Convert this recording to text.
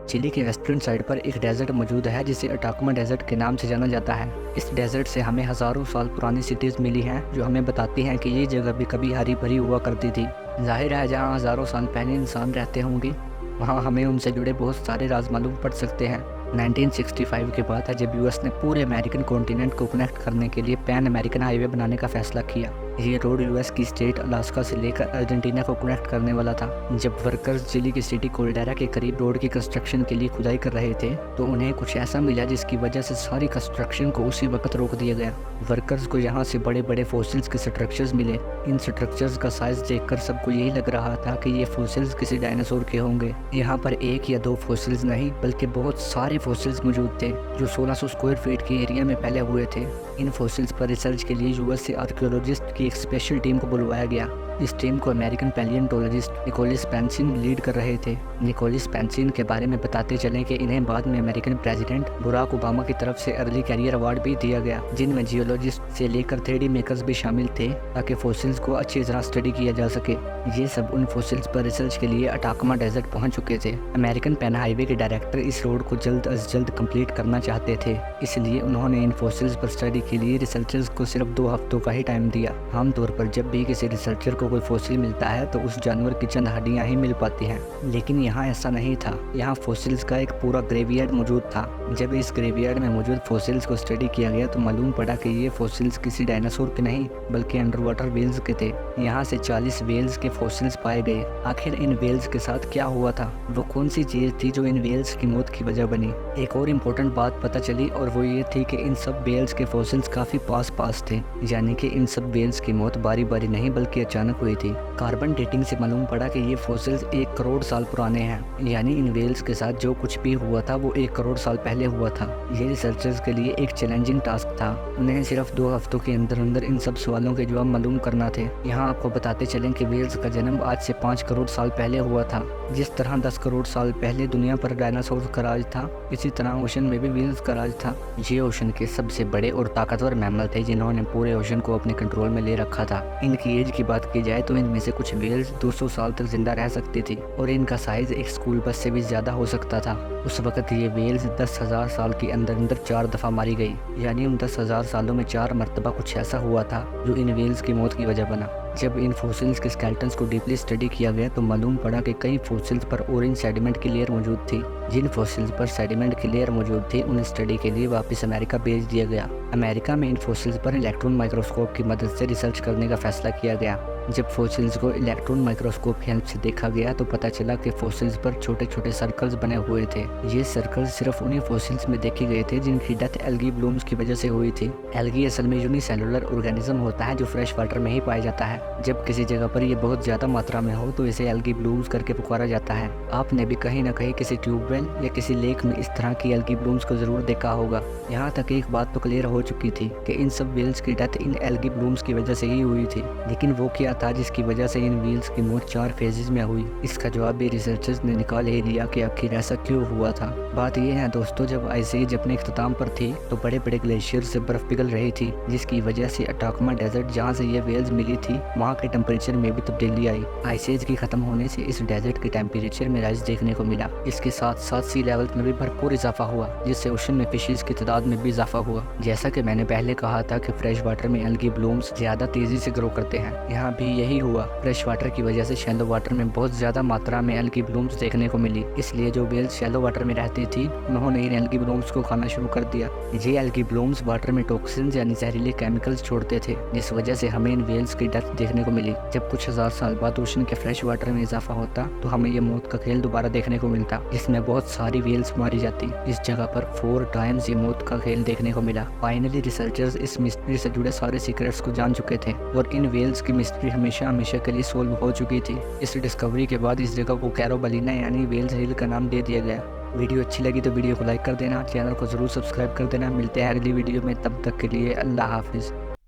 Chilli के western side पर एक डेजर्ट मौजूद है जिसे अटाकमा डेजर्ट के नाम से जाना जाता है। इस डेजर्ट से हमें हज़ारों साल पुरानी सिटीज़ मिली हैं जो हमें बताती हैं कि ये जगह भी कभी हरी भरी हुआ करती थी। जाहिर है जहाँ हज़ारों साल पहले इंसान रहते होंगे वहाँ हमें उनसे जुड़े बहुत सारे राज मालूम पड़ सकते हैं। 1965 के बाद है जब यूएस ने पूरे अमेरिकन कॉन्टिनेंट को कनेक्ट करने के लिए पैन अमेरिकन हाईवे बनाने का फैसला किया। ये रोड यूएस की स्टेट अलास्का से लेकर अर्जेंटीना को कनेक्ट करने वाला था। जब वर्कर्स चिली की सिटी कोल्डेरा के करीब रोड की कंस्ट्रक्शन के लिए खुदाई कर रहे थे तो उन्हें कुछ ऐसा मिला जिसकी वजह से सारी कंस्ट्रक्शन को उसी वक्त रोक दिया गया। वर्कर्स को यहाँ से बड़े बड़े फॉसिल्स के स्ट्रक्चर्स मिले। इन स्ट्रक्चर्स का साइज देखकर सबको यही लग रहा था कि ये फॉसिल्स किसी डायनासोर के होंगे। यहाँ पर एक या दो फॉसिल्स नहीं बल्कि बहुत सारे फॉसिल्स मौजूद थे जो 1600 स्क्वायर फीट के एरिया में फैले हुए थे। इन फॉसिल्स पर रिसर्च के लिए यूएस से आर्कियोलॉजिस्ट की एक स्पेशल टीम को बुलवाया गया। इस टीम को अमेरिकन पैलियोंटोलॉजिस्ट निकोलस पेंसिन लीड कर रहे थे। निकोलस पेंसिन के बारे में बताते चलें कि इन्हें बाद में अमेरिकन प्रेसिडेंट बराक ओबामा की तरफ से अर्ली कैरियर अवार्ड भी दिया गया, जिनमें जियोलॉजिस्ट से लेकर 3D मेकर्स भी शामिल थे ताकि फॉसिल्स को अच्छी तरह स्टडी किया जा सके। ये सब उन फॉसिल्स पर रिसर्च के लिए अटाकमा डेजर्ट पहुंच चुके थे। अमेरिकन पैन हाईवे के डायरेक्टर इस रोड को जल्द अज जल्द कंप्लीट करना चाहते थे, इसलिए उन्होंने इन फॉसिल्स पर स्टडी के लिए रिसर्चर्स को सिर्फ 2 हफ्तों का ही टाइम दिया। आमतौर पर जब भी किसी रिसर्चर को कोई फॉसिल मिलता है तो उस जानवर की चंद हड्डियां ही मिल पाती हैं, लेकिन यहाँ ऐसा नहीं था। यहाँ फॉसिल्स का एक पूरा ग्रेवयार्ड मौजूद था। जब इस ग्रेवयार्ड में मौजूद फॉसिल्स को स्टडी किया गया तो मालूम पड़ा कि ये फॉसिल्स किसी डायनासोर के नहीं बल्कि अंडर वाटर वेल्स के थे। यहाँ से 40 वेल्स के फॉसिल्स पाए गए। आखिर इन वेल्स के साथ क्या हुआ था, वो कौन सी चीज थी जो इन वेल्स की मौत की वजह बनी। एक और इम्पोर्टेंट बात पता चली और वो ये थी कि इन सब वेल्स के फॉसिल्स काफी पास थे, यानी कि इन सब वेल्स की मौत बारी बारी नहीं बल्कि अचानक हुई थी। कार्बन डेटिंग से मालूम पड़ा कि ये फॉसिल्स 1 करोड़ साल पुराने हैं, यानी इन वेल्स के साथ जो कुछ भी हुआ था वो 1 करोड़ साल पहले हुआ था। ये रिसर्चर्स के लिए एक चैलेंजिंग टास्क था। उन्हें सिर्फ 2 हफ्तों के अंदर अंदर इन सब सवालों के जवाब मालूम करना थे। यहाँ आपको बताते चलें कि वेल्स का जन्म आज से 5 करोड़ साल पहले हुआ था। जिस तरह 10 करोड़ साल पहले दुनिया पर डायनासोर का राज था, इसी तरह ओशन में भी वेल्स का राज था। ये ओशन के सबसे बड़े और ताकतवर मैमल थे जिन्होंने पूरे ओशन को अपने कंट्रोल में ले रखा था। इनकी एज की बात की जाए तो इनमें से कुछ वेल्स 200 साल तक जिंदा रह सकती थी और इनका साइज एक स्कूल बस से भी ज्यादा हो सकता था। उस वक्त ये वेल्स 10,000 साल के अंदर अंदर 4 दफा मारी गई, यानी उन 10,000 सालों में 4 मरतबा कुछ ऐसा हुआ था जो इन वेल्स की मौत की वजह बना। जब इन फॉसिल्स के स्केलेटन्स को डीपली स्टडी किया गया तो मालूम पड़ा कि कई फॉसिल्स पर ऑरेंज सेडिमेंट की लेयर मौजूद थी। जिन फॉसिल्स पर सेडिमेंट की लेयर मौजूद थी उन्हें स्टडी के लिए वापस अमेरिका भेज दिया गया। अमेरिका में इन फॉसिल्स पर इलेक्ट्रॉन माइक्रोस्कोप की मदद से रिसर्च करने का फैसला किया गया। जब फॉसिल्स को इलेक्ट्रॉन माइक्रोस्कोप की हेल्प से देखा गया तो पता चला कि फॉसिल्स पर छोटे छोटे सर्कल्स बने हुए थे। ये सर्कल्स सिर्फ उन्हीं फॉसिल्स में देखे गए थे जिनकी डेथ एल्गी ब्लूम्स की वजह से हुई थी। एल्गी असल में यूनिसेलुलर ऑर्गेनिज्म होता है जो फ्रेश वाटर में ही पाया जाता है। जब किसी जगह पर यह बहुत ज्यादा मात्रा में हो तो इसे एल्गी ब्लूम्स करके पुकारा जाता है। आपने भी कहीं ना कहीं किसी ट्यूबवेल या किसी लेक में इस तरह की एल्गी ब्लूम्स को जरूर देखा होगा। यहाँ तक एक बात तो क्लियर हो चुकी थी कि इन सब वेल्स की डेथ इन एल्गी ब्लूम्स की वजह से ही हुई थी, लेकिन वो क्या था जिसकी वजह से इन वेल्स की मौत 4 फेजेस में हुई। इसका जवाब भी रिसर्चर्स ने निकाल ही लिया कि आखिर ऐसा क्यों हुआ था। बात यह है दोस्तों, जब आइस एज अपने इख्तिताम पर थी तो बड़े बड़े ग्लेशियर से बर्फ पिघल रही थी, जिसकी वजह से अटाकमा डेजर्ट जहाँ से ये वेल्स मिली थी वहाँ के टेम्परेचर में भी तब्दीली आई। आइस एज के खत्म होने से इस डेजर्ट के टेम्परेचर में राइज देखने को मिला। इसके साथ साथ सी लेवल में भी भरपूर इजाफा हुआ, जिससे ओशन में फिशेज की तादाद में भी इजाफा हुआ। जैसा कि मैंने पहले कहा था कि फ्रेश वाटर में एल्गी ब्लूम्स ज्यादा तेजी से ग्रो करते हैं, यहाँ भी यही हुआ। फ्रेश वाटर की वजह से शैलो वाटर में बहुत ज्यादा मात्रा में एल्गी ब्लूम्स देखने को मिली, इसलिए जो वेल्स शैलो वाटर में रहती थी उन्होंने इन एल्गी ब्लूम्स को खाना शुरू कर दिया। ये एल्गी ब्लूम्स वाटर में टॉक्सिन्स यानी जहरीले केमिकल्स छोड़ते थे, जिस वजह से हमें इन वेल्स की डेथ देखने को मिली। जब कुछ 1000 साल बाद ओशन के फ्रेश वाटर में इजाफा होता तो हमें ये मौत का खेल दोबारा देखने को मिलता, जिसमें बहुत सारी वेल्स मारी जाती। इस जगह पर 4 टाइम्स ये मौत का खेल देखने को मिला। फाइनली रिसर्चर्स इस मिस्ट्री से जुड़े सारे सीक्रेट्स को जान चुके थे और इन वेल्स की मिस्ट्री हमेशा हमेशा के लिए सोल्व हो चुकी थी। इस डिस्कवरी के बाद इस जगह को कैरोबलिना यानी वेल्स हिल का नाम दे दिया गया। वीडियो अच्छी लगी तो वीडियो को लाइक कर देना, चैनल को जरूर सब्सक्राइब कर देना। मिलते हैं अगली वीडियो में, तब तक के लिए अल्लाह हाफिज़।